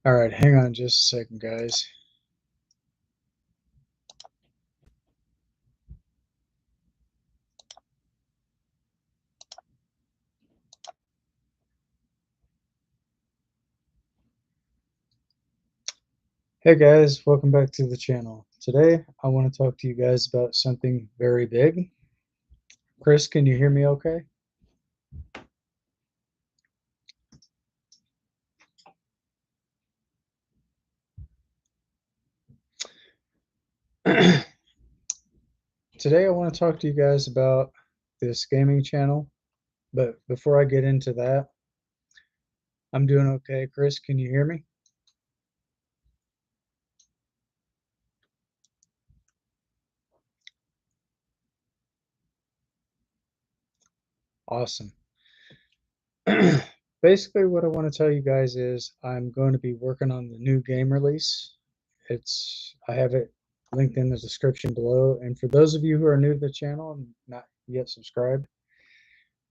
All right, hang on just a second, guys. Hey guys, welcome back to the channel. Today, I want to talk to you guys about something very big. Chris, can you hear me okay? Today, I want to talk to you guys about this gaming channel. But before I get into that, I'm doing okay. Chris, can you hear me? Awesome. Basically, what I want to tell you guys is I'm going to be working on the new game release. I have it linked in the description below. And for those of you who are new to the channel and not yet subscribed,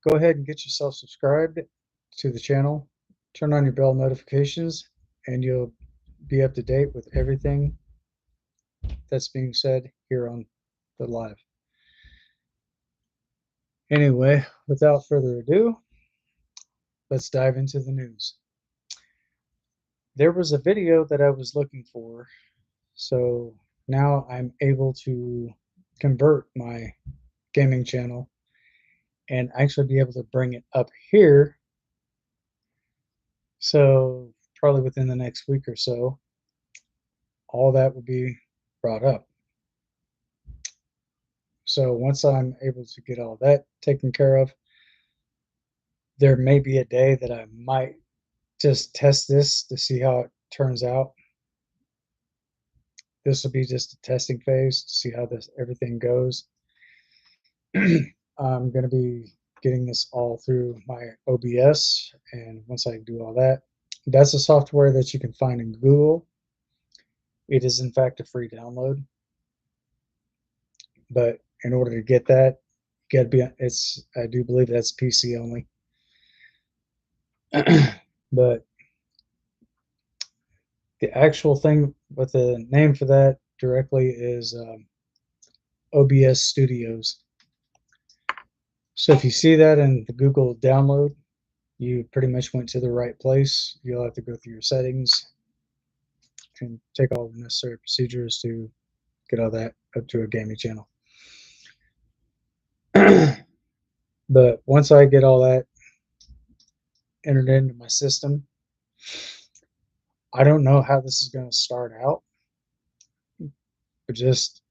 go ahead and get yourself subscribed to the channel. Turn on your bell notifications, and you'll be up to date with everything that's being said here on the live. Anyway, without further ado, let's dive into the news. There was a video that I was looking for, so now I'm able to convert my gaming channel and actually be able to bring it up here. So probably within the next week or so, all that will be brought up. So once I'm able to get all that taken care of, there may be a day that I might just test this to see how it turns out. This will be just a testing phase to see how this everything goes. I'm going to be getting this all through my OBS, and once I do all that, that's a software that you can find in Google. It is in fact a free download, but in order to get that, you got to be. I do believe that's PC only. But the actual thing with the name for that directly is OBS Studios. So if you see that in the Google download, you pretty much went to the right place. You'll have to go through your settings and take all the necessary procedures to get all that up to a gaming channel. But once I get all that entered into my system, I don't know how this is going to start out, but just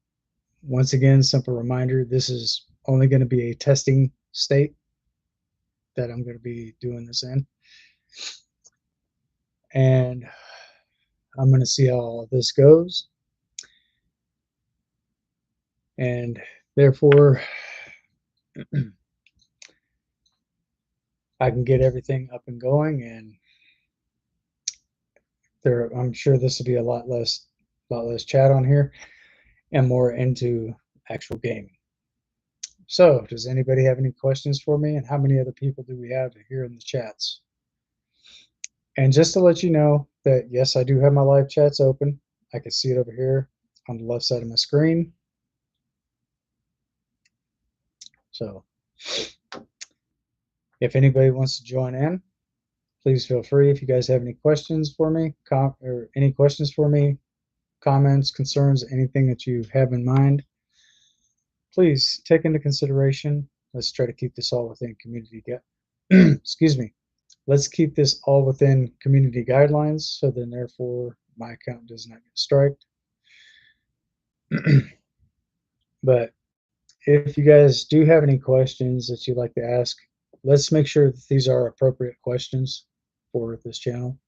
once again, simple reminder, this is only going to be a testing state that I'm going to be doing this in. And I'm going to see how all this goes. And therefore, I can get everything up and going, and I'm sure this will be a lot less chat on here and more into actual gaming. So, does anybody have any questions for me? And how many other people do we have here in the chats? And just to let you know that, yes, I do have my live chats open. I can see it over here on the left side of my screen. So, if anybody wants to join in, please feel free. If you guys have any questions for me, or any questions for me, comments, concerns, anything that you have in mind, please take into consideration. Let's try to keep this all within community excuse me. Let's keep this all within community guidelines, so then therefore my account does not get striked. But if you guys do have any questions that you'd like to ask, let's make sure that these are appropriate questions for this channel.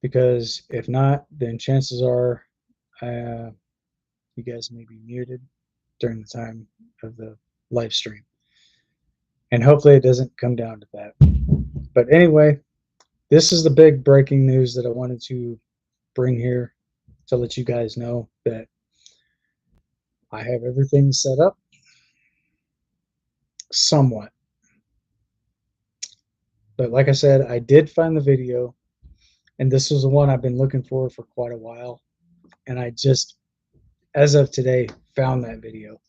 Because if not, then chances are you guys may be muted during the time of the live stream. And hopefully it doesn't come down to that. But anyway, this is the big breaking news that I wanted to bring here to let you guys know that I have everything set up somewhat. But like I said, I did find the video And this was the one I've been looking for quite a while. And I just, as of today, found that video.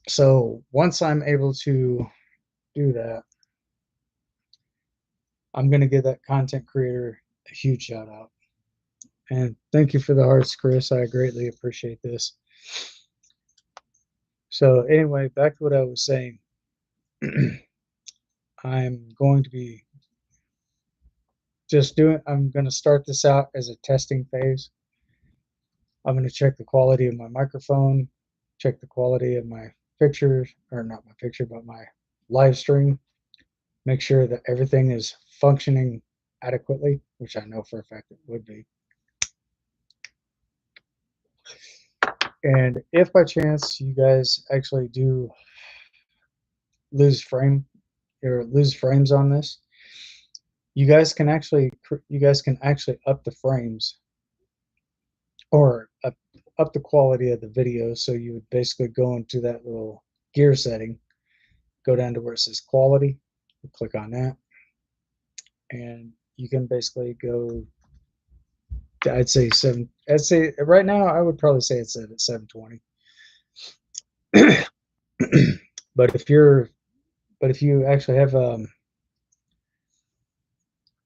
So once I'm able to do that, I'm going to give that content creator a huge shout out. And thank you for the hearts, Chris. I greatly appreciate this. So anyway, back to what I was saying. I'm going to be I'm going to start this out as a testing phase. I'm going to check the quality of my microphone, check the quality of my picture, or not my picture, but my live stream, make sure that everything is functioning adequately, which I know for a fact it would be. And if by chance you guys actually do lose frames on this, you guys can actually up the frames, or up the quality of the video. So you would basically go into that little gear setting, go down to where it says quality, click on that, and you can basically go to, I'd say right now I would probably say it's at 720. But if you actually have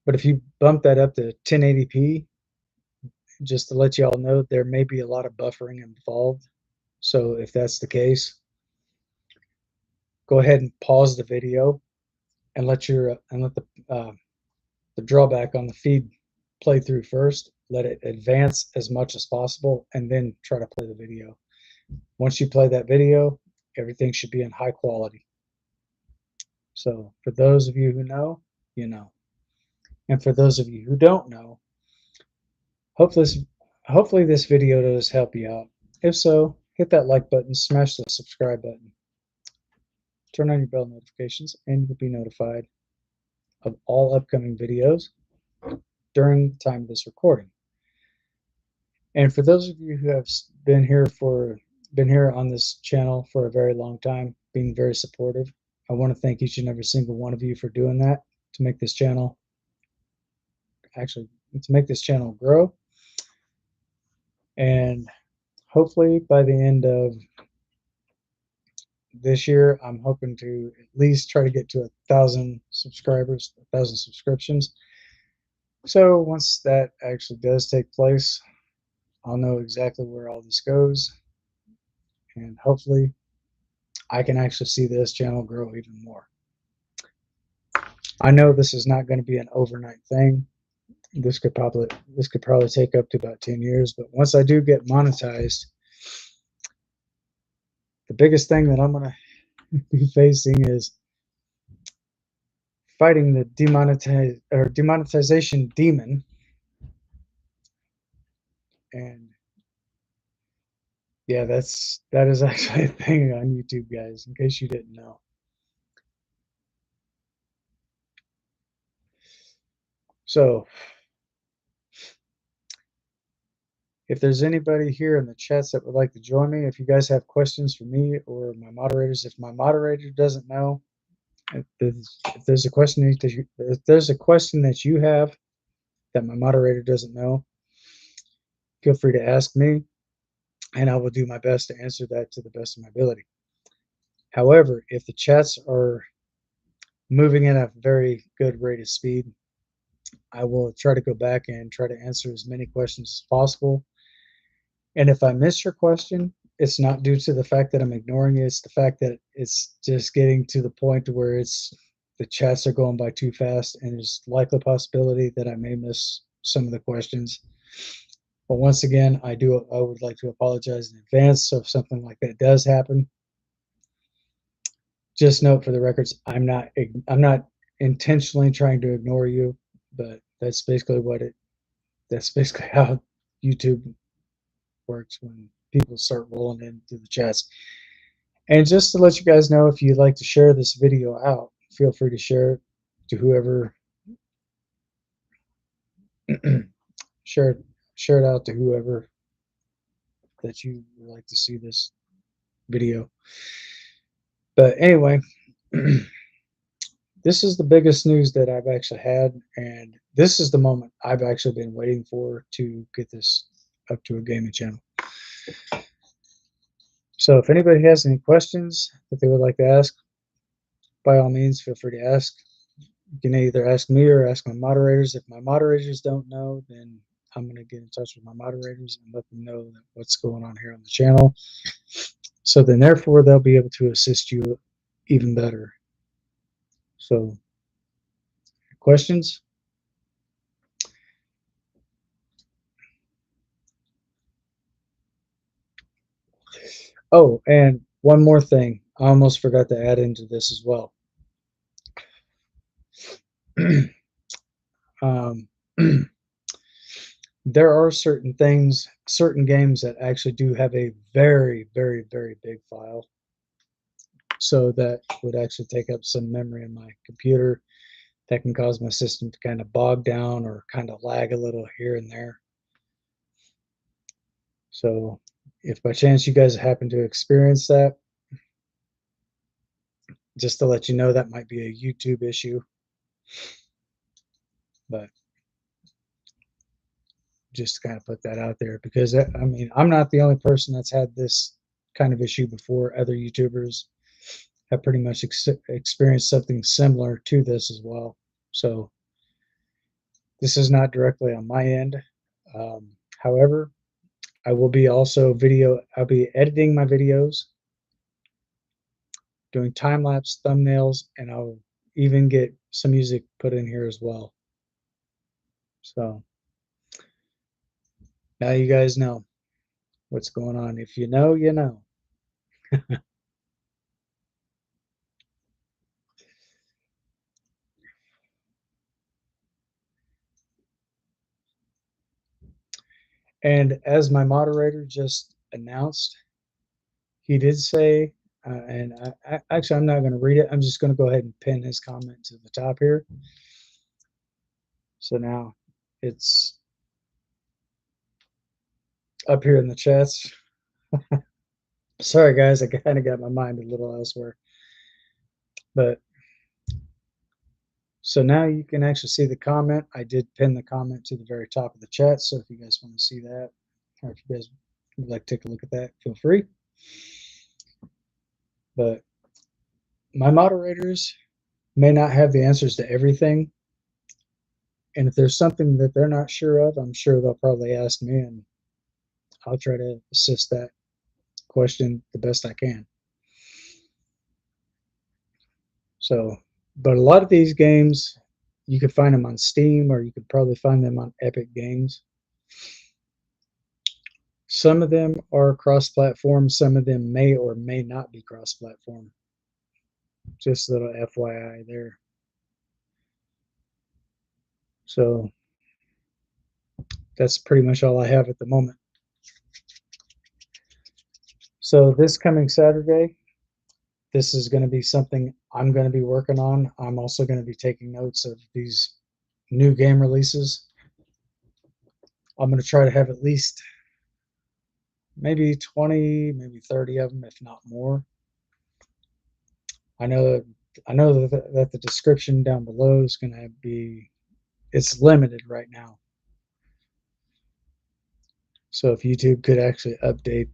but if you bump that up to 1080p, just to let you all know, there may be a lot of buffering involved. So if that's the case, go ahead and pause the video and let the drawback on the feed play through first. Let it advance as much as possible, and then try to play the video. Once you play that video, everything should be in high quality. So for those of you who know, you know. And for those of you who don't know, hopefully this video does help you out. If so, hit that like button, smash the subscribe button, turn on your bell notifications, and you'll be notified of all upcoming videos during the time of this recording. And for those of you who have been here on this channel for a very long time, being very supportive, I want to thank each and every single one of you for doing that to make this channel grow. And hopefully by the end of this year, I'm hoping to at least try to get to 1,000 subscribers, 1,000 subscriptions. So once that actually does take place, I'll know exactly where all this goes, and hopefully I can actually see this channel grow even more. I know this is not going to be an overnight thing. This could probably take up to about 10 years, but once I do get monetized, the biggest thing that I'm going to be facing is fighting the demonetization demon. And yeah, that is actually a thing on YouTube, guys, in case you didn't know. So if there's anybody here in the chats that would like to join me, if you guys have questions for me or my moderators, if my moderator doesn't know, if there's a question that you have that my moderator doesn't know, feel free to ask me, and I will do my best to answer that to the best of my ability. However, if the chats are moving at a very good rate of speed, I will try to go back and try to answer as many questions as possible. And if I miss your question, it's not due to the fact that I'm ignoring it. It's the fact that it's just getting to the point where the chats are going by too fast, and there's likely possibility that I may miss some of the questions. But once again, I would like to apologize in advance. So if something like that does happen, just note for the records, I'm not intentionally trying to ignore you, but that's basically how YouTube works when people start rolling into the chats. And just to let you guys know, if you'd like to share this video out, feel free to share it to whoever share it out to whoever that you would like to see this video. But anyway, this is the biggest news that I've actually had, and this is the moment I've actually been waiting for to get this up to a gaming channel. So if anybody has any questions that they would like to ask, by all means, feel free to ask. You can either ask me or ask my moderators. If my moderators don't know, then I'm going to get in touch with my moderators and let them know what's going on here on the channel. So then, therefore, they'll be able to assist you even better. So, questions? Oh, and one more thing. I almost forgot to add into this as well. um, there are certain things, certain games that actually do have a very, very, very big file. So that would actually take up some memory in my computer. That can cause my system to kind of bog down or kind of lag a little here and there. So if by chance you guys happen to experience that, just to let you know, that might be a YouTube issue. But just to kind of put that out there, because I mean, I'm not the only person that's had this kind of issue before. Other YouTubers have pretty much experienced something similar to this as well. So this is not directly on my end. However, I will be also I'll be editing my videos, doing time lapse thumbnails, and I'll even get some music put in here as well. So now you guys know what's going on. If you know, you know. And as my moderator just announced, he did say, and actually, I'm not going to read it. I'm just going to go ahead and pin his comment to the top here. So now it's up here in the chats. Sorry, guys, I kind of got my mind a little elsewhere. But so now you can actually see the comment. I did pin the comment to the very top of the chat. So if you guys want to see that, or if you guys would like to take a look at that, feel free. But my moderators may not have the answers to everything. And if there's something that they're not sure of, I'm sure they'll probably ask me, and I'll try to assist that question the best I can. So, but a lot of these games, you could find them on Steam, or you could probably find them on Epic Games. Some of them are cross-platform. Some of them may or may not be cross-platform. Just a little FYI there. So that's pretty much all I have at the moment. So this coming Saturday, this is going to be something I'm going to be working on. I'm also going to be taking notes of these new game releases. I'm going to try to have at least maybe 20, maybe 30 of them, if not more. I know that the description down below is going to be, it's limited right now. So if YouTube could actually update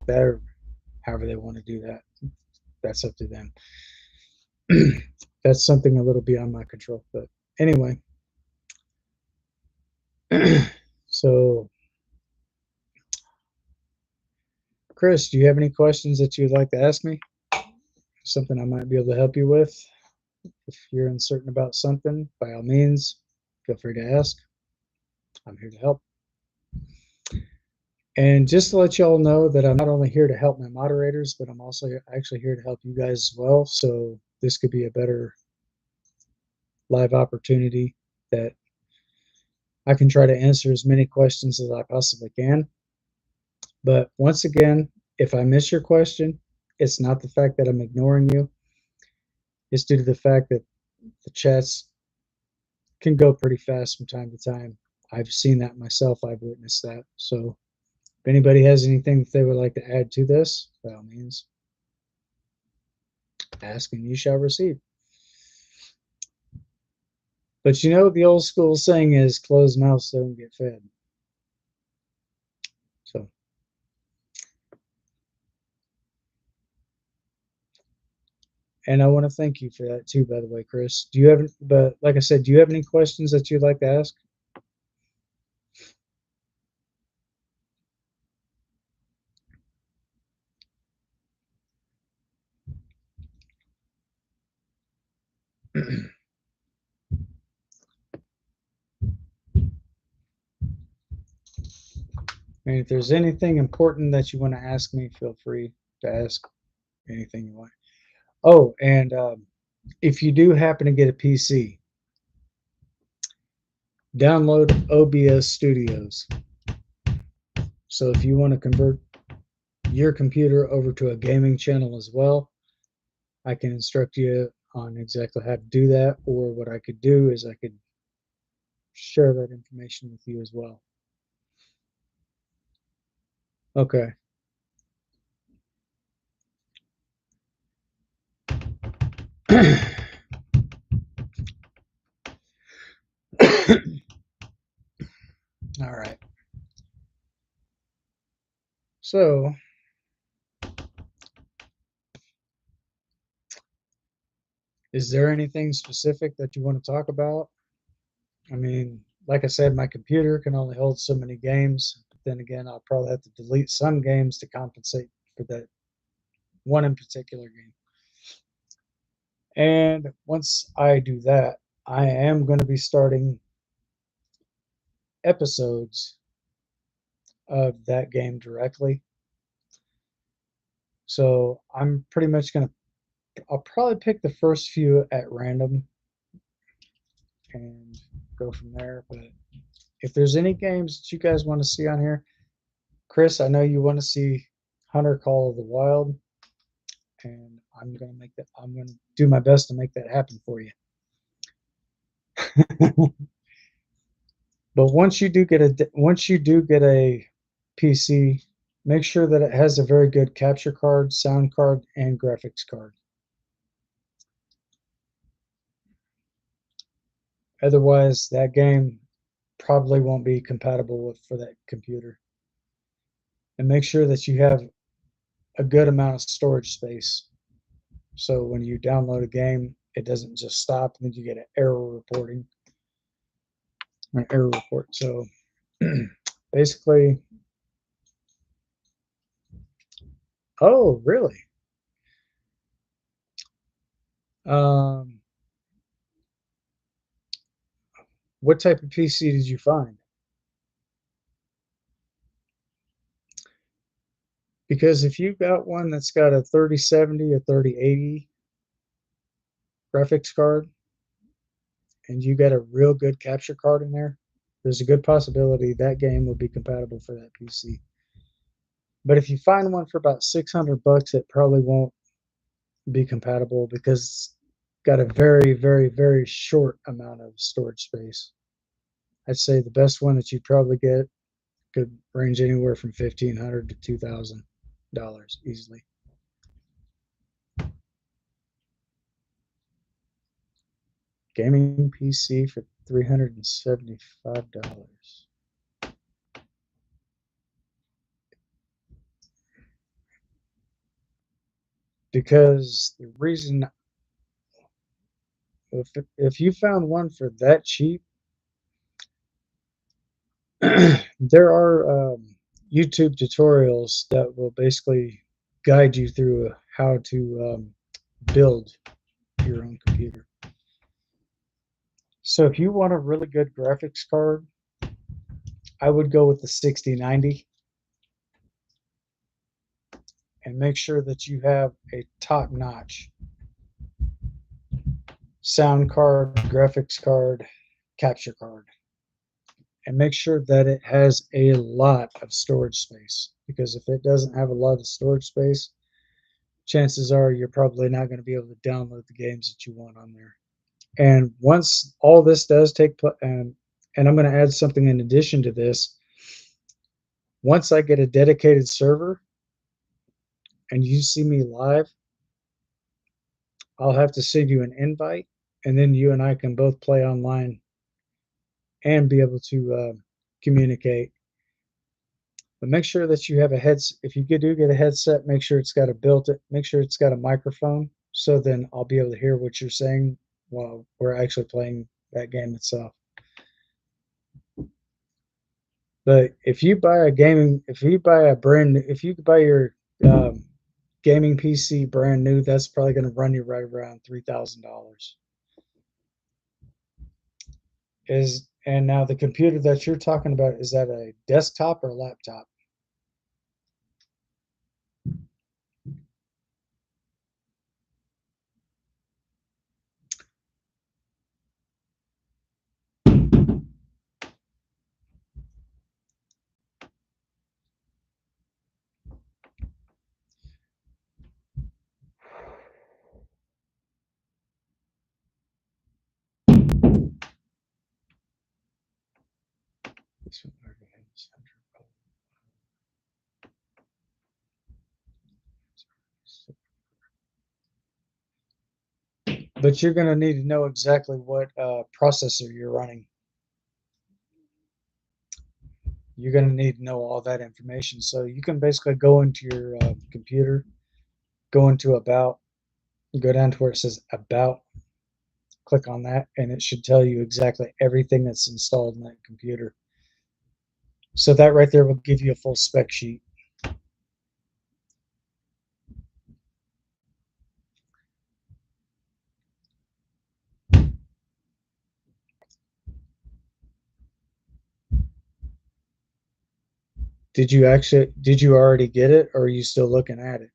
that, or however they want to do that, that's up to them. That's something a little beyond my control. But anyway, so Chris, do you have any questions that you'd like to ask me? Something I might be able to help you with? If you're uncertain about something, by all means, feel free to ask. I'm here to help. And just to let y'all know that I'm not only here to help my moderators, but I'm also actually here to help you guys as well. So this could be a better live opportunity that I can try to answer as many questions as I possibly can. But once again, if I miss your question, it's not the fact that I'm ignoring you. It's due to the fact that the chats can go pretty fast from time to time. I've seen that myself. I've witnessed that. So if anybody has anything that they would like to add to this, by all means, ask and you shall receive. But you know, the old school saying is closed mouths don't get fed. So, and I want to thank you for that too, by the way, Chris. Do you have, but like I said, do you have any questions that you'd like to ask? And if there's anything important that you want to ask me, feel free to ask anything you want. Oh, and if you do happen to get a PC, download OBS Studios. So if you want to convert your computer over to a gaming channel as well, I can instruct you on exactly how to do that. Or what I could do is I could share that information with you as well. Okay. All right. So, is there anything specific that you want to talk about? I mean, like I said, my computer can only hold so many games. But then again, I'll probably have to delete some games to compensate for that one in particular game. And once I do that, I am going to be starting episodes of that game directly. So I'm pretty much going to, I'll probably pick the first few at random and go from there. But if there's any games that you guys want to see on here, Chris, I know you want to see Hunter Call of the Wild, and I'm going to make that, I'm going to do my best to make that happen for you. But once you do get a PC, make sure that it has a very good capture card, sound card, and graphics card. Otherwise, that game probably won't be compatible with for that computer. And make sure that you have a good amount of storage space. So when you download a game, it doesn't just stop and then you get an error reporting, an error report. So basically, oh, really? Um, what type of PC did you find? Because if you've got one that's got a 3070 or 3080 graphics card and you got a real good capture card in there, there's a good possibility that game will be compatible for that PC. But if you find one for about 600 bucks, it probably won't be compatible because it's got a very, very, very short amount of storage space. I'd say the best one that you'd probably get could range anywhere from $1,500 to $2,000 easily. Gaming PC for $375. Because the reason, if you found one for that cheap, there are YouTube tutorials that will basically guide you through how to build your own computer. So if you want a really good graphics card, I would go with the 6090 and make sure that you have a top-notch sound card, graphics card, capture card. And make sure that it has a lot of storage space, because if it doesn't have a lot of storage space, chances are you're probably not going to be able to download the games that you want on there. And once all this does take place, and I'm going to add something in addition to this, once I get a dedicated server and you see me live, I'll have to send you an invite and then you and I can both play online and be able to communicate. But make sure that you have a headset. If you do get a headset, make sure it's got a make sure it's got a microphone. So then I'll be able to hear what you're saying while we're actually playing that game itself. But if you buy a gaming, if you buy a brand, if you buy your gaming PC brand new, that's probably going to run you right around $3,000. And now the computer that you're talking about, is that a desktop or a laptop? This one already has but you're going to need to know exactly what processor you're running. You're going to need to know all that information. So you can basically go into your computer, go into About, go down to where it says About, click on that, and it should tell you exactly everything that's installed in that computer. So that right there will give you a full spec sheet. Did you already get it, or are you still looking at it?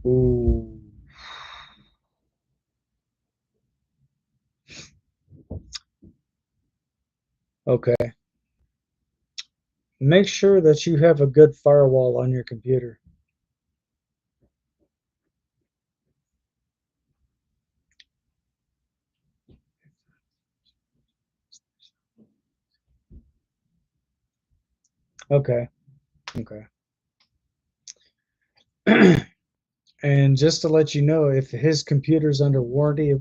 Ooh. Okay. Make sure that you have a good firewall on your computer. Okay. Okay. And just to let you know, if his computer's under warranty,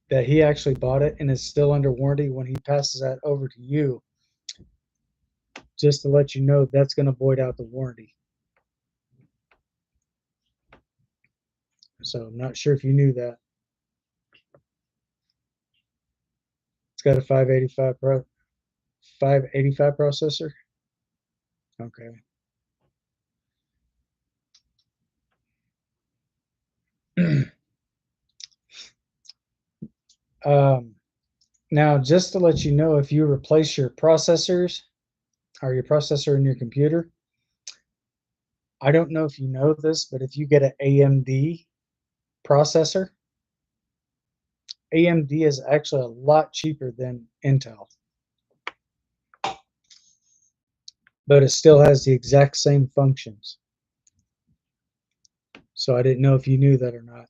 that he actually bought it and is still under warranty, when he passes that over to you, just to let you know, that's going to void out the warranty. So I'm not sure if you knew that. It's got a 585 processor. Okay. um, Now, just to let you know, if you replace your processors or your processor in your computer, I don't know if you know this, but if you get an AMD processor, AMD is actually a lot cheaper than Intel, but it still has the exact same functions. So I didn't know if you knew that or not.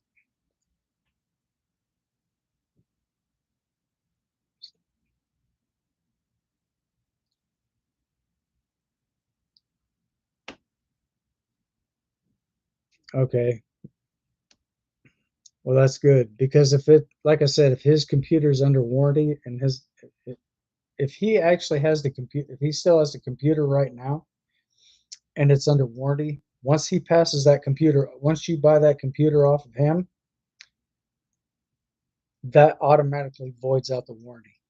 Okay. Well, that's good, because if it, like I said, if his computer's under warranty and if he actually has the computer, if he still has the computer right now and it's under warranty, once he passes that computer, once you buy that computer off of him, that automatically voids out the warranty.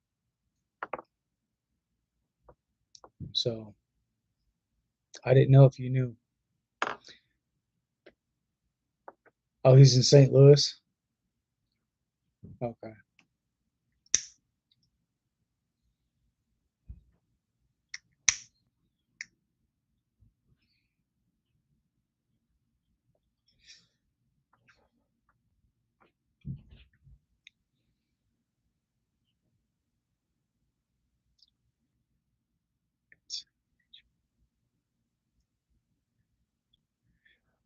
So I didn't know if you knew. Oh, he's in St. Louis? Okay.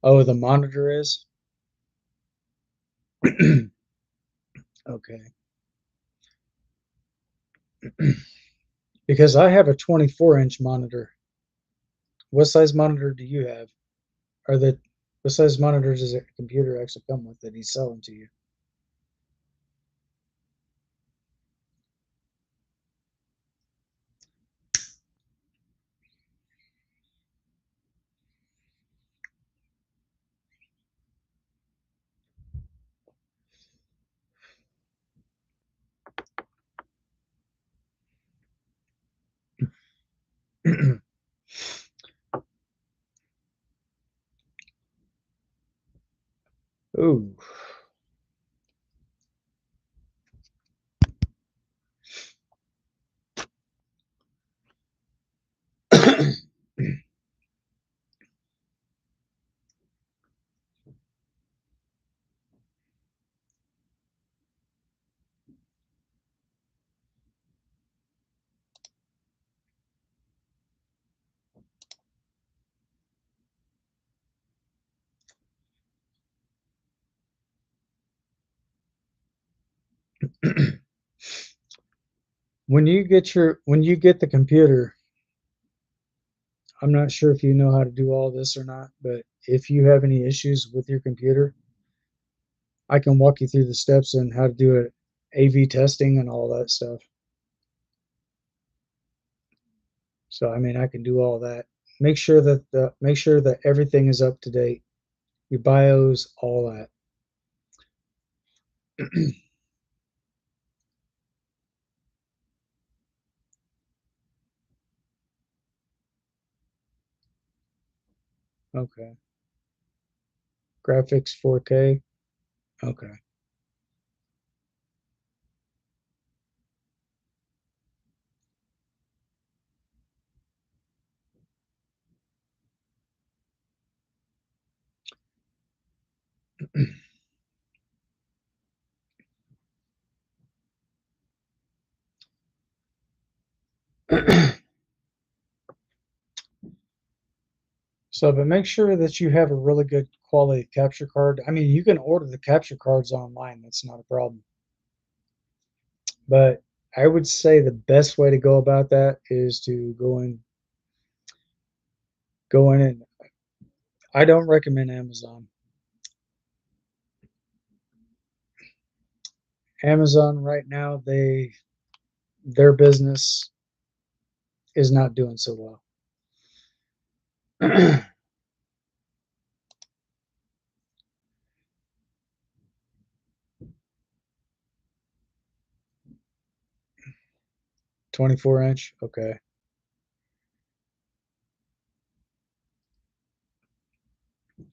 Oh, the monitor is? Okay. Because I have a 24-inch monitor. What size monitor do you have? Or what size monitors does a computer actually come with that he's selling to you? Ooh. When you get the computer, I'm not sure if you know how to do all this or not, but if you have any issues with your computer, I can walk you through the steps and how to do it, AV testing and all that stuff. So I mean, I can do all that. Make sure that everything is up to date. Your BIOS, all that. 'Okay. Graphics 4K. Okay. So, but make sure that you have a really good quality capture card. I mean, you can order the capture cards online. That's not a problem. But I would say the best way to go about that is to go in and I don't recommend Amazon. Amazon right now, their business is not doing so well. 24-inch. Okay.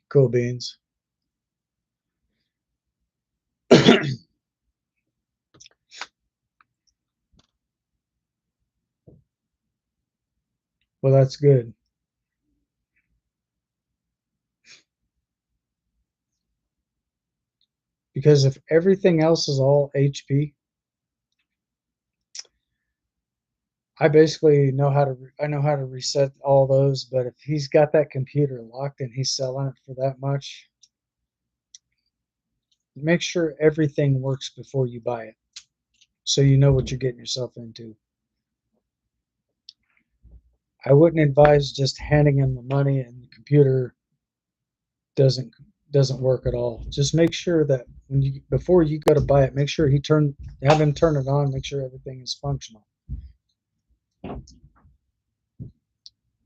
Cool beans. Well, that's good. Because if everything else is all HP, I know how to reset all those, but if he's got that computer locked and he's selling it for that much, make sure everything works before you buy it so you know what you're getting yourself into. I wouldn't advise just handing him the money and the computer doesn't doesn't work at all. Just make sure that when you before you go to buy it, make sure have him turn it on, make sure everything is functional.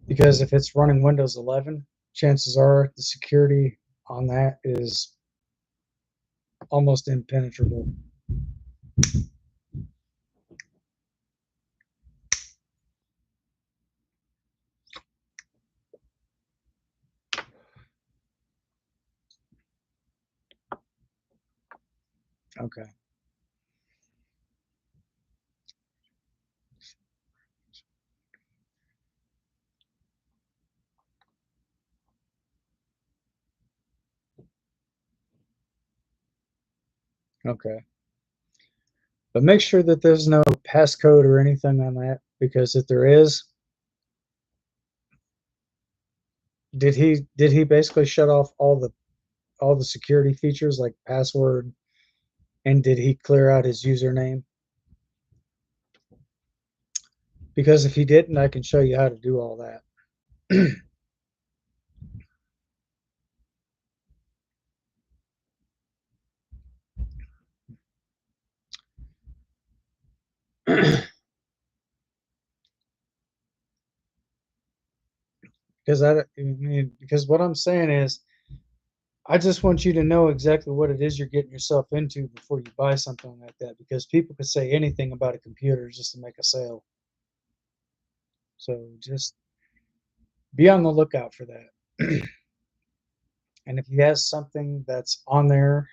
Because if it's running Windows 11, chances are the security on that is almost impenetrable. Okay. Okay. But make sure that there's no passcode or anything on that because if there is, did he basically shut off all the security features like password and did he clear out his username? Because if he didn't, I can show you how to do all that. Because what I'm saying is, I just want you to know exactly what it is you're getting yourself into before you buy something like that. Because people could say anything about a computer just to make a sale. So just be on the lookout for that. And if he has something that's on there,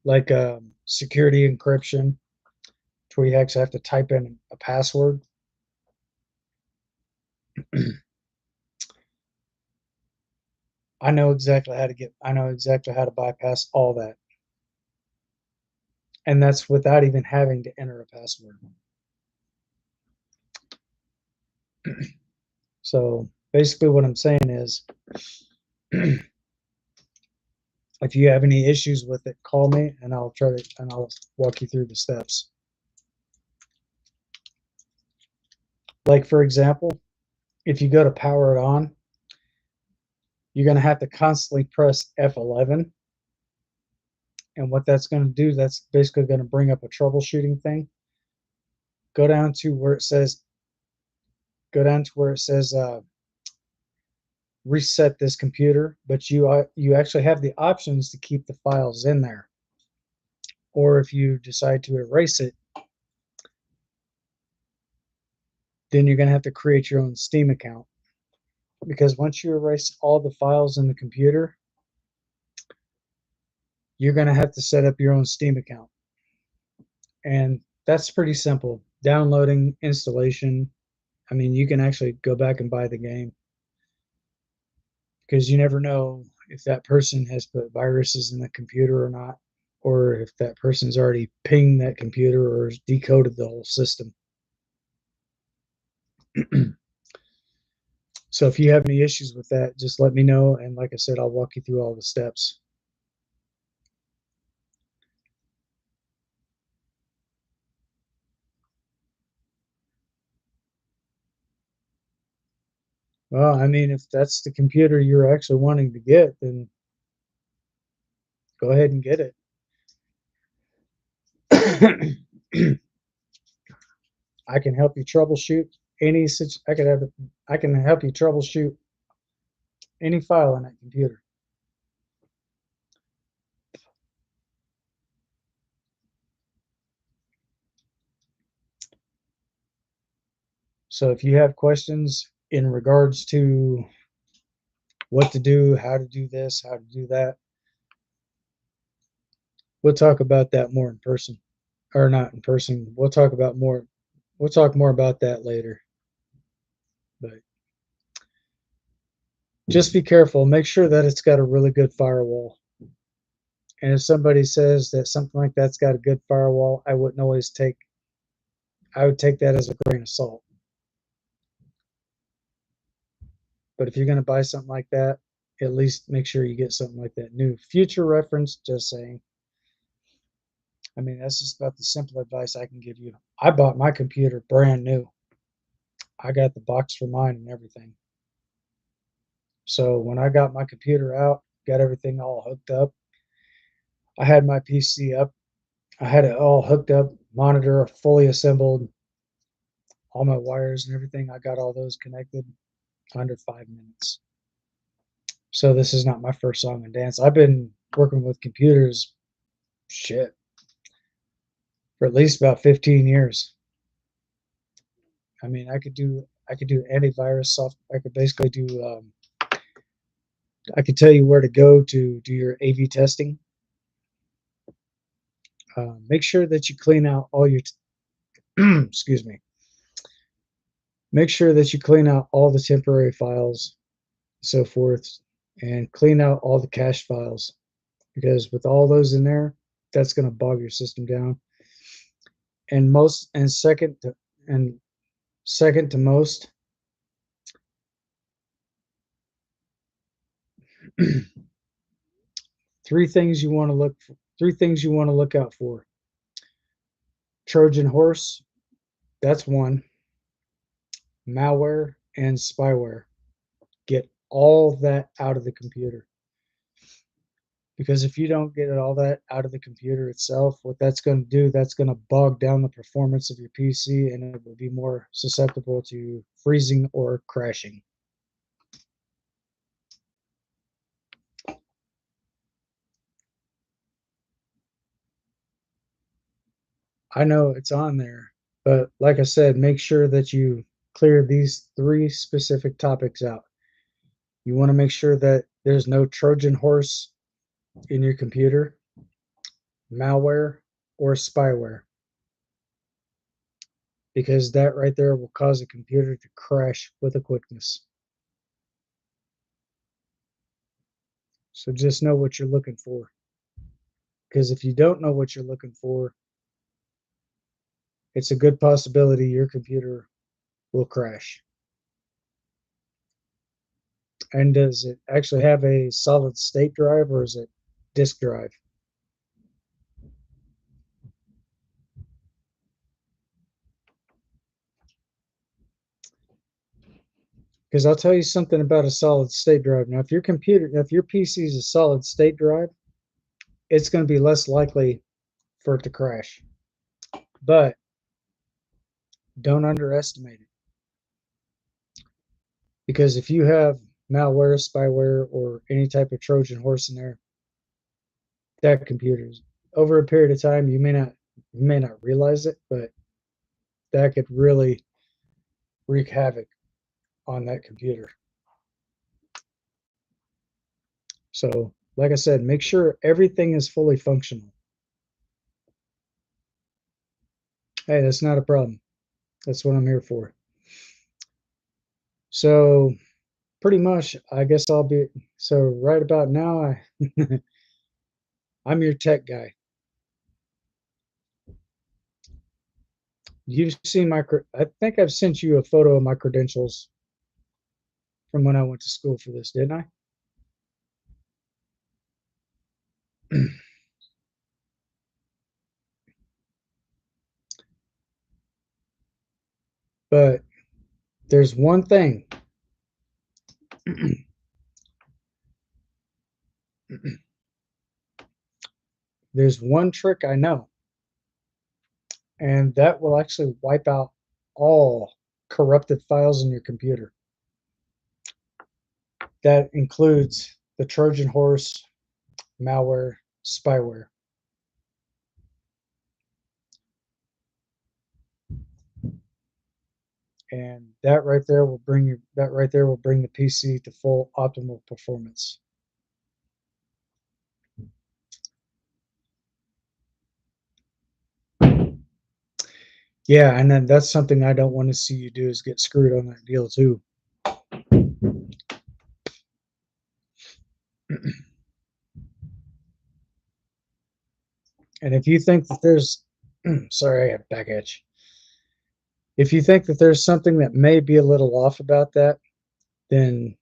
like security encryption, to where you actually have to type in a password, I know exactly how to bypass all that. And that's without even having to enter a password. So basically what I'm saying is, if you have any issues with it, call me and I'll walk you through the steps. Like for example, if you go to power it on, you're going to have to constantly press F11. And what that's going to do, that's basically going to bring up a troubleshooting thing. Go down to where it says, reset this computer, but you actually have the options to keep the files in there. Or if you decide to erase it, then you're going to have to create your own Steam account. Because once you erase all the files in the computer, you're going to have to set up your own Steam account. And that's pretty simple. Downloading, installation. I mean, you can actually go back and buy the game, because you never know if that person has put viruses in the computer or not, or if that person's already pinged that computer or decoded the whole system. So if you have any issues with that, just let me know. And like I said, I'll walk you through all the steps. Well, I mean, if that's the computer you're actually wanting to get, then go ahead and get it. I can help you troubleshoot I can help you troubleshoot any file on that computer. So if you have questions in regards to what to do, how to do this, how to do that, we'll talk about that more in person. Or not in person. We'll talk more about that later. But just be careful. Make sure that it's got a really good firewall. And if somebody says that something like that's got a good firewall, I would take that as a grain of salt. But if you're going to buy something like that, at least make sure you get something like that new. Future reference, just saying. I mean, that's just about the simple advice I can give you. I bought my computer brand new. I got the box for mine and everything. So when I got my computer out, got everything all hooked up, I had my PC up. I had it all hooked up, monitor fully assembled, all my wires and everything. I got all those connected under 5 minutes. So this is not my first song and dance. I've been working with computers, shit, for at least about 15 years. I mean, I could do antivirus soft. I could basically do. I could tell you where to go to do your AV testing. Make sure that you clean out all your. Excuse me. Make sure that you clean out all the temporary files, so forth, and clean out all the cache files, because with all those in there, that's going to bog your system down. And second to most, three things you want to three things you want to look out for. Trojan horse, that's one. Malware and spyware. Get all that out of the computer. Because if you don't get all that out of the computer itself, what that's going to do, that's going to bog down the performance of your PC, and it will be more susceptible to freezing or crashing. I know it's on there, but like I said, make sure that you clear these three specific topics out. You want to make sure that there's no Trojan horse in your computer, malware, or spyware, because that right there will cause a computer to crash with a quickness. So just know what you're looking for. Because if you don't know what you're looking for, it's a good possibility your computer will crash. And does it actually have a solid state drive, or is it disk drive? Because I'll tell you something about a solid state drive. Now, if your PC is a solid state drive, it's going to be less likely for it to crash. But don't underestimate it. Because if you have malware, spyware, or any type of Trojan horse in there, that computer's over a period of time, you may not realize it, but that could really wreak havoc on that computer. So, like I said, make sure everything is fully functional. Hey, that's not a problem. That's what I'm here for. So, pretty much, I guess I'll be so right about now. I'm your tech guy. You've seen I think I've sent you a photo of my credentials from when I went to school for this, didn't I? But there's one thing. There's one trick I know, and that will actually wipe out all corrupted files in your computer. That includes the Trojan horse, malware, spyware. And that right there will bring the PC to full optimal performance. Yeah, and then that's something I don't want to see you do, is get screwed on that deal too. And if you think that there's sorry, I have back itch. If you think that there's something that may be a little off about that, then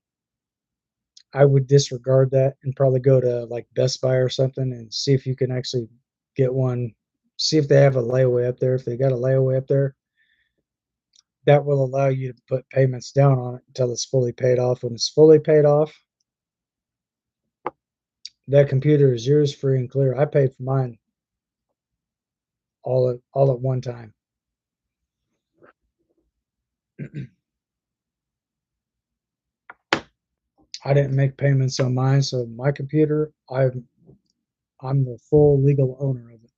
I would disregard that and probably go to like Best Buy or something and see if you can actually get one. See if they have a layaway up there. If they got a layaway up there, that will allow you to put payments down on it until it's fully paid off. When it's fully paid off, that computer is yours free and clear. I paid for mine all at one time. I didn't make payments on mine, so my computer, I'm the full legal owner of it.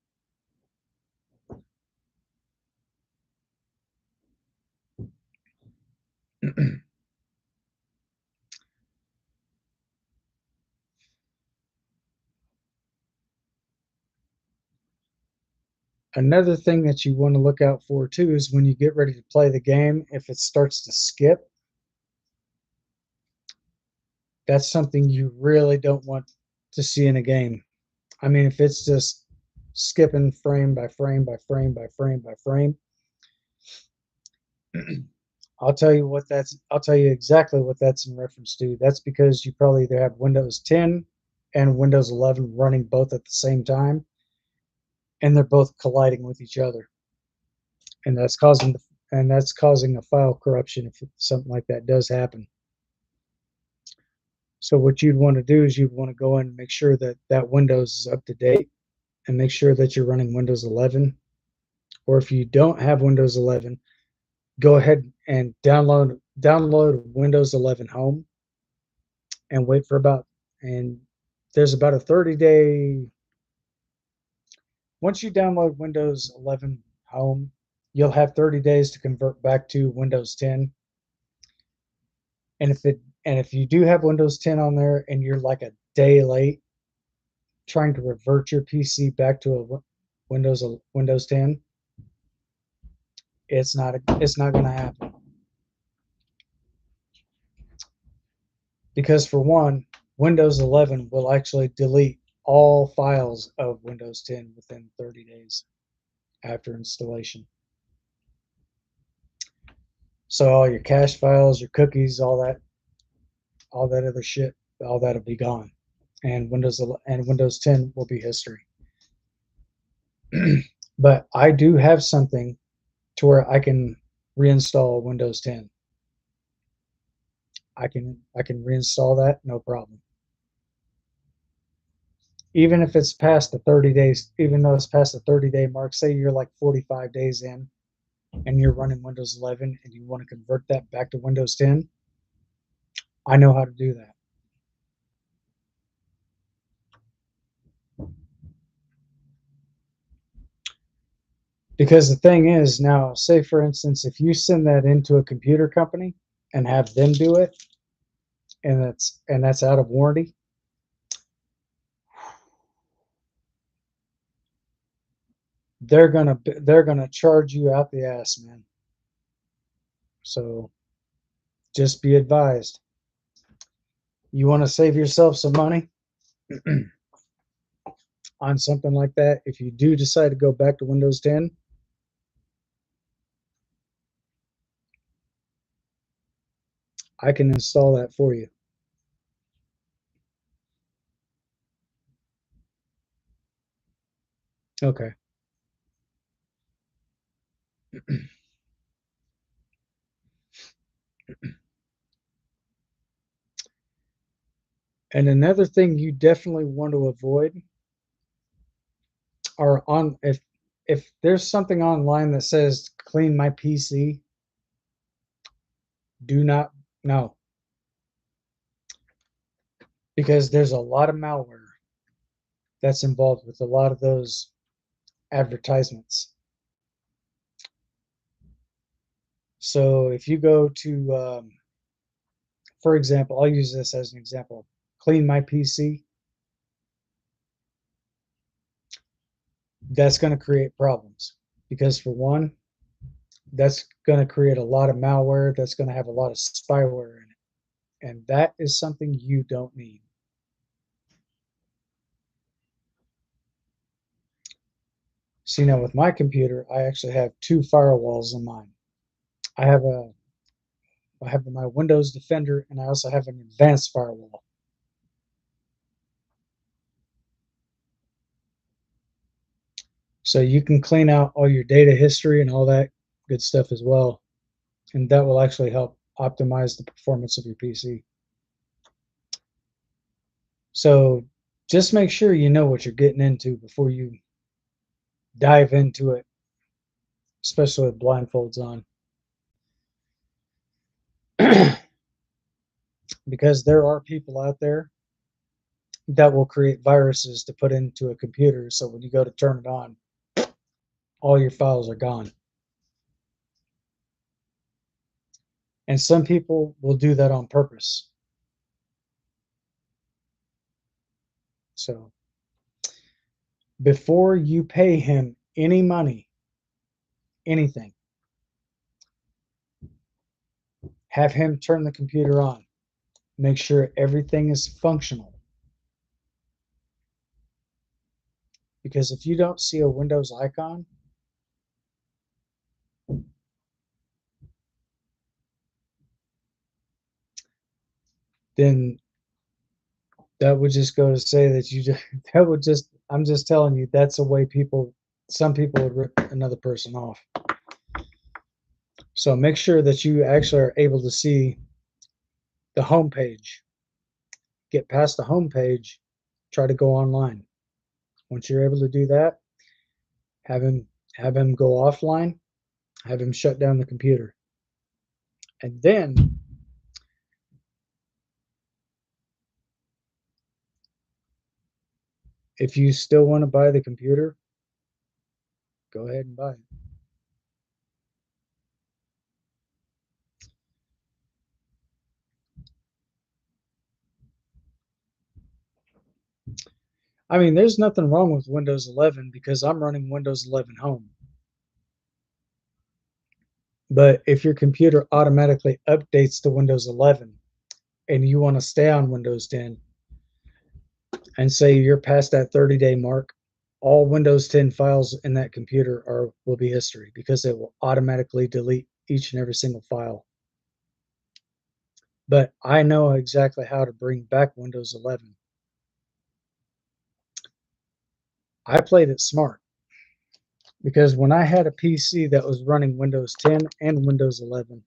Another thing that you want to look out for too is when you get ready to play the game, if it starts to skip, that's something you really don't want to see in a game. I mean, if it's just skipping frame by frame by frame by frame by frame, I'll tell you exactly what that's in reference to. That's because you probably either have Windows 10 and Windows 11 running both at the same time, and they're both colliding with each other, and that's causing a file corruption if something like that does happen. So what you'd want to do is you'd want to go in and make sure that that Windows is up to date, and make sure that you're running Windows 11. Or if you don't have Windows 11, go ahead and download Windows 11 Home and wait for about, and there's about a 30-day. Once you download Windows 11 Home, you'll have 30 days to convert back to Windows 10. And if you do have Windows 10 on there and you're like a day late trying to revert your PC back to a Windows 10, it's not going to happen. Because for one, Windows 11 will actually delete all files of Windows 10 within 30 days after installation. So all your cache files, your cookies, all that other shit, all that'll be gone, and Windows 10 will be history. But I do have something to where I can reinstall Windows 10. I can reinstall that, no problem. Even if it's past the 30 days, even though it's past the 30-day mark, say you're like 45 days in and you're running Windows 11 and you want to convert that back to Windows 10, I know how to do that. Because the thing is now, say for instance, if you send that into a computer company and have them do it, and that's out of warranty, they're gonna charge you out the ass, man. So just be advised. You want to save yourself some money on something like that. If you do decide to go back to Windows 10, I can install that for you. Okay. And another thing you definitely want to avoid are on if there's something online that says clean my PC, do not, no, because there's a lot of malware that's involved with a lot of those advertisements. So if you go to, for example, I'll use this as an example, clean my PC, that's going to create problems because for one, that's going to create a lot of malware, that's going to have a lot of spyware in it, and that is something you don't need. See, now with my computer, I actually have two firewalls in mine. I have a I have my Windows Defender, and I also have an advanced firewall. So you can clean out all your data history and all that good stuff as well, and that will actually help optimize the performance of your PC. So just make sure you know what you're getting into before you dive into it, especially with blindfolds on. Because there are people out there that will create viruses to put into a computer, so when you go to turn it on, all your files are gone. And some people will do that on purpose. So before you pay him any money, anything, have him turn the computer on. Make sure everything is functional. Because if you don't see a Windows icon, then that would just go to say that you just, that would just, I'm just telling you, that's the way people some people would rip another person off. So make sure that you actually are able to see the home page. Get past the home page, try to go online. Once you're able to do that, have him go offline, have him shut down the computer. And then if you still want to buy the computer, go ahead and buy it. I mean, there's nothing wrong with Windows 11 because I'm running Windows 11 Home. But if your computer automatically updates to Windows 11 and you want to stay on Windows 10 and say you're past that 30-day mark, all Windows 10 files in that computer will be history because it will automatically delete each and every single file. But I know exactly how to bring back Windows 11. I played it smart because when I had a PC that was running Windows 10 and Windows 11,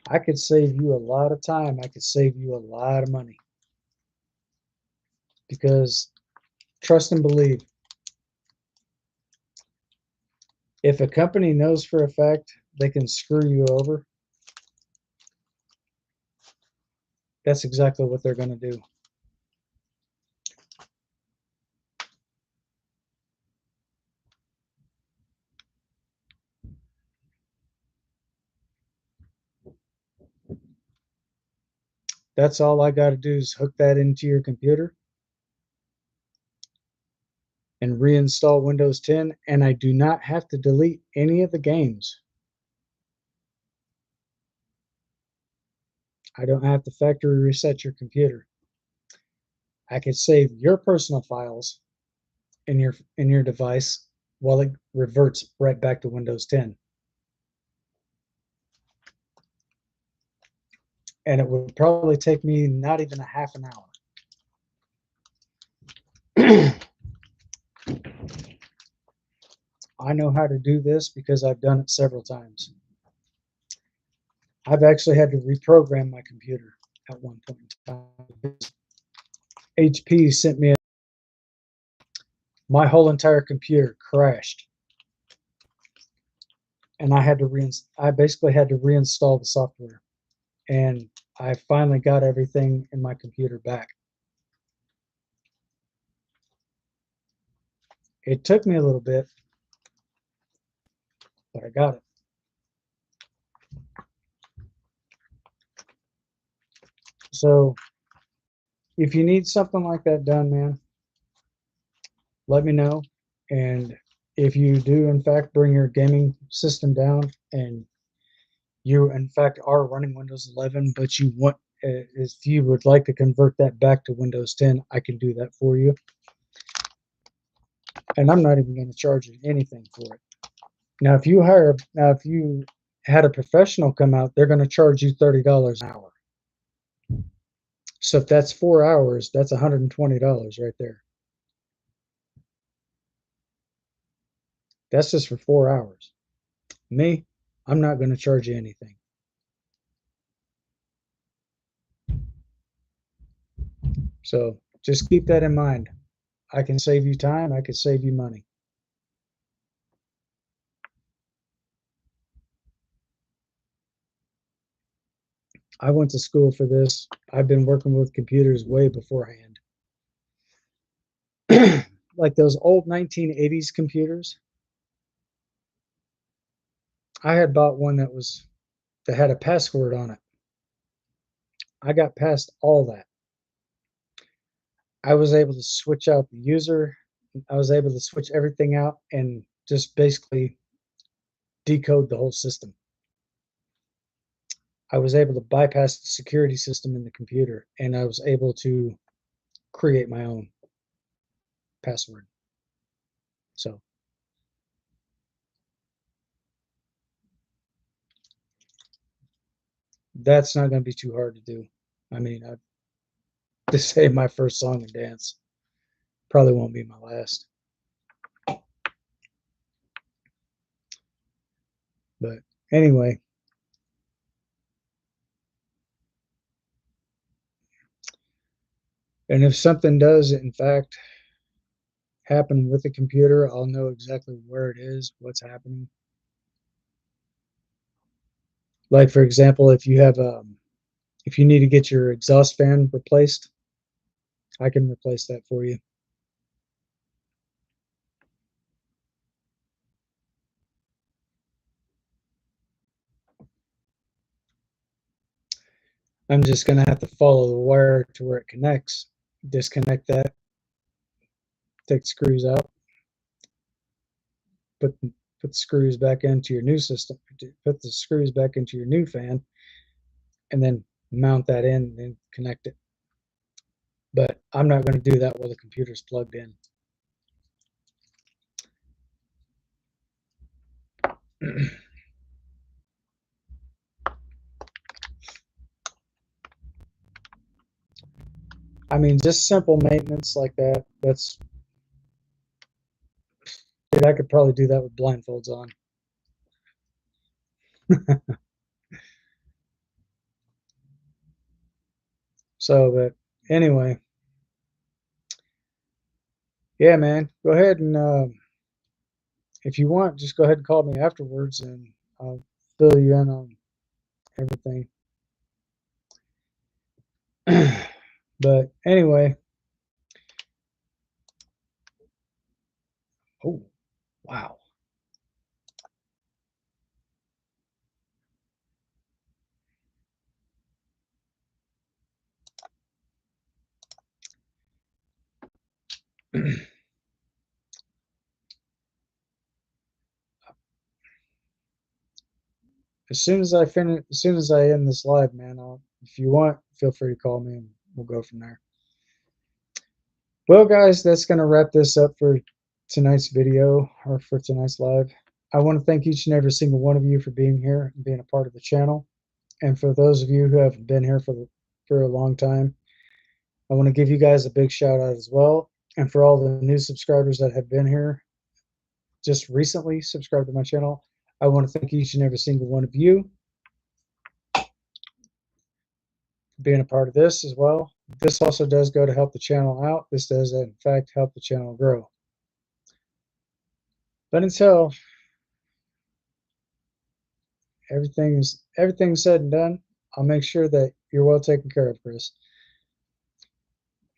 I could save you a lot of time. I could save you a lot of money because trust and believe, if a company knows for a fact they can screw you over, that's exactly what they're going to do. That's all I got to do is hook that into your computer and reinstall Windows 10, and I do not have to delete any of the games. I don't have to factory reset your computer. I could save your personal files in your device while it reverts right back to Windows 10. And it would probably take me not even a half an hour. I know how to do this because I've done it several times. I've actually had to reprogram my computer at one point in time. HP sent me my whole entire computer crashed, and I basically had to reinstall the software, and I finally got everything in my computer back. It took me a little bit, but I got it. So if you need something like that done, man, let me know. And if you do, in fact, bring your gaming system down and you, in fact, are running Windows 11, but you want, if you would like to convert that back to Windows 10, I can do that for you. And I'm not even going to charge you anything for it. Now, if you had a professional come out, they're going to charge you $30 an hour. So if that's 4 hours, that's $120 right there. That's just for 4 hours. Me, I'm not going to charge you anything. So just keep that in mind. I can save you time. I can save you money. I went to school for this. I've been working with computers way beforehand. Like those old 1980s computers. I had bought one that had a password on it. I got past all that. I was able to switch out the user. I was able to switch everything out and just basically decode the whole system. I was able to bypass the security system in the computer, and I was able to create my own password. So that's not going to be too hard to do. I mean, this say my first song and dance. Probably won't be my last. But anyway, and if something does, in fact, happen with the computer, I'll know exactly where it is, what's happening. Like, for example, if you have if you need to get your exhaust fan replaced, I can replace that for you. I'm just going to have to follow the wire to where it connects, disconnect that, take the screws out, put the screws back into your new system, put the screws back into your new fan, and then mount that in and connect it. But I'm not going to do that while the computer's plugged in. I mean, just simple maintenance like that. That's, dude, I could probably do that with blindfolds on. So, but anyway, yeah, man, go ahead and if you want, just go ahead and call me afterwards, and I'll fill you in on everything. But anyway, oh wow. As soon as I finish, as soon as I end this live, man, if you want, feel free to call me and we'll go from there. Well, guys, that's going to wrap this up for tonight's video, or for tonight's live. I want to thank each and every single one of you for being here and being a part of the channel. And for those of you who have been here for a long time, I want to give you guys a big shout out as well. And for all the new subscribers that have been here, just recently subscribed to my channel, I want to thank each and every single one of you for being a part of this as well. This also does go to help the channel out. This does, in fact, help the channel grow. But until everything's said and done, I'll make sure that you're well taken care of, Chris.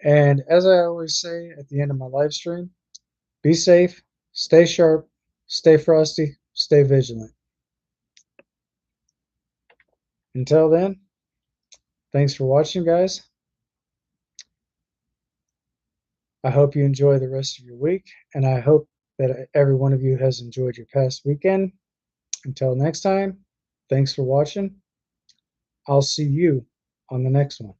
And as I always say at the end of my live stream, be safe, stay sharp, stay frosty, stay vigilant. Until then, thanks for watching, guys. I hope you enjoy the rest of your week, and I hope that every one of you has enjoyed your past weekend. Until next time, thanks for watching. I'll see you on the next one.